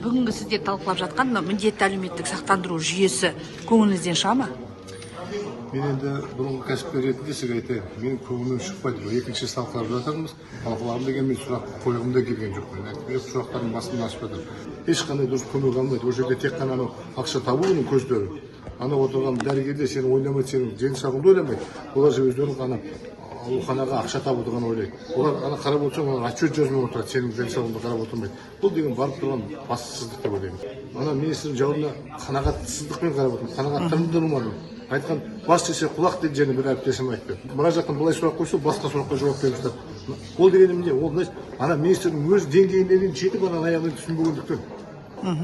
бүгінгі сіздер талқылап жатқан міндетті әлеуметтік сақтандыру жүйесі көңіліңізден шыға ма? Мен енді бұрынғы кәсіпкер ретінде сізге айтайын, менің көңілімнен шықпайды. Екінші талқылап жатырмыз. Талқылағым деген мен сұрақ қойғым да келген жоқпын. Сұрақтардың басын ашып жатыр. Ешқандай дұрыс көмек алмайды. Ол жерде тек қана ақша табуының көздері. Ана отырған дәрігерлер сені ойламайды, сенің денсаулығыңды ойламайды. Олар же өздерінің ғана ауруханаға ақша табуды ғана ойлайды. Олар ана қарап отырсаң, олар отчет жазбай отырады, сенің денсаулығыңды қарап отырмайды. Бұл деген барып тұрған бассыздық деп ойлаймын. Ана министрдің жауабына қанағатсыздықпен қарап отырмын, қанағаттандырылмадым. Айтқан бас десе құлақ дейді, және бір әріптесім айтты. Мына жақтан былай сұрақ қойса, басқа сұраққа жауап беріп жатады. Ол дегенім не? Ол ана министрдің өз деңгейіне дейін жетіп ана аяғынан түсінбегендіктен.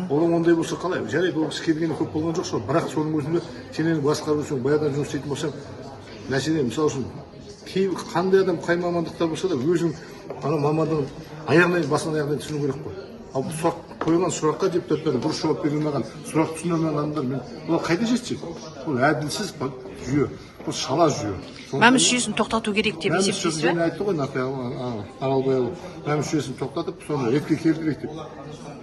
Оның ондай болса қалай? Жарайды, ол кісі келгені көп болған жоқ шығар. Бірақ соның өзінде сен енді басқарушың, баяғыдан жұмыс істейтін болсаң, мәселен мысал үшін қандай адам қай мамандықта болса да өзің ана мамандығын аяғынан басынан аяғынан түсіну керек қой. Ал сұрақ қойған сұраққа депутаттар дұрыс жауап бере алмаған, сұрақ түсіне алмаған адамдар олар қайда жетеді? Бұл әділсіз жүйе, бұл шала жүйе. Мәмс жүйесін тоқтату керек деп есептейсіз бе? Мен айтты ғой Аралбайұлы, мәмс жүйесін тоқтатып, соны ретке келтірейік деп.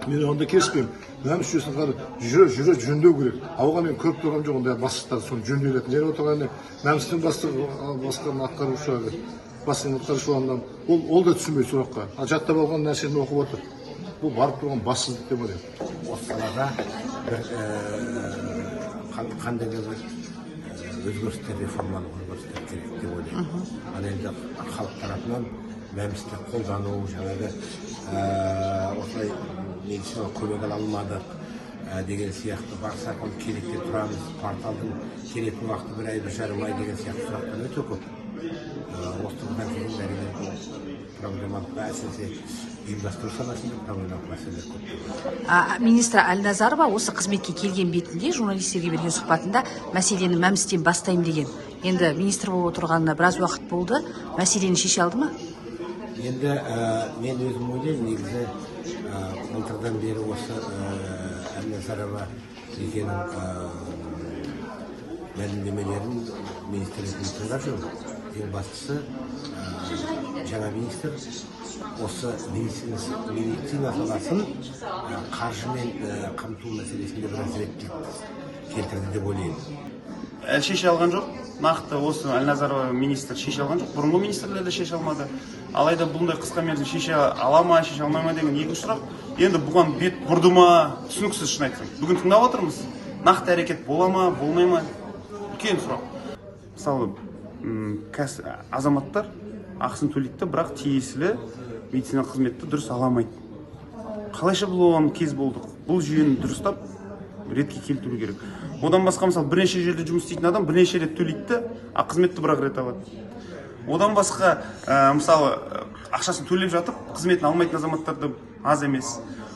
Мен онда келіспеймін. Мәмс жүйесін жүре жөндеу керек. Ауға мен көріп тұрғам жоқ, ондай бастықтар соны жөнделетін. Және отырған мәмстің басқа атқарушы ол да түсінбейді сұраққа. Жаттап алған нәрсені оқып отыр. Бұл барып тұрған бассыздық деп ойлаймын. Осы салада қандай да бір өзгерістер, реформалық өзгерістер керек деп ойлаймын. Ал енді халық тарапынан мәмсті қолдану, жаңағы осылай медициналық көмек ала алмадық деген сияқты барсақ ол кезекте тұрамыз, кварталдың келетін уақыты бір ай, бір жарым ай деген сияқты сұрақтар өте көп. Осы тұрғыдан кейін дәрігерлердің проблемалық әсіресе ұйымдастыру саласында проблемалық мәселелер көп. Министр Әлназарова осы қызметке келген бетінде журналистерге берген сұхбатында мәселені мәмстен бастаймын деген. Енді министр болып отырғанына біраз уақыт болды. Мәселені шеше алды ма? Енді мен өзім ойлаймын, негізі былтырдан бері осы Әлназарова екенің мәлімдемелерін министрліктен тыңдап жүрмін. Ең бастысы жаңа министр осы медицина саласын қаржымен қамту мәселесінде біраз реттілік келтірді деп ойлаймын. Шеше алған жоқ. Нақты осы Әлназарова министр шеше алған жоқ. Бұрынғы министрлер де шеше алмады. Алайда бұндай қысқа мерзім шеше ала ма, шеше алмай ма деген екінші сұрақ. Енді бұған бет бұрды ма, түсініксіз шын айтсам. Бүгін тыңдап отырмыз. Нақты әрекет бола ма, болмай ма? Үлкен сұрақ. Мысалы, азаматтар ақысын төлейді, бірақ тиесілі медицина қызметті дұрыс ала алмайды. Қалайша бұл оған кез болдық? Бұл жүйені дұрыстап ретке келтіру керек. Одан басқа мысалы бірнеше жерде жұмыс істейтін адам бірнеше рет төлейді, қызметті бірақ рет алады. Одан басқа мысалы ақшасын төлеп жатып қызметін алмайтын азаматтар да аз емес.